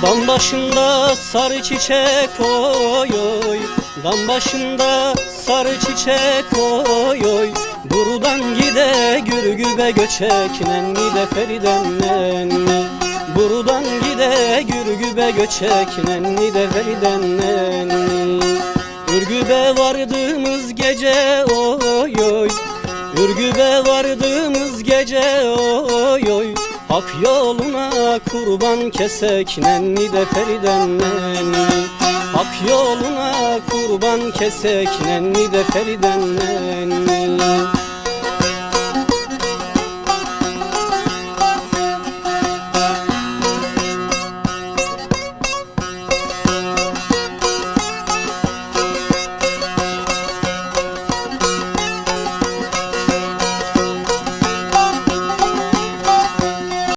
Dam başında sarı çiçek oy oy, dam başında sarı çiçek oy oy. Buradan gide Gürgübe göçek nenni de Feriden nenni. Buradan gide Gürgübe göçek nenni de Feriden nenni. Ürgübe vardığımız gece oy oy, Ürgübe vardığımız gece oy oy. Hak yoluna kurban kesek nenni de Feriden nenni. Hak yoluna kurban kesek nenni de Feriden nenni.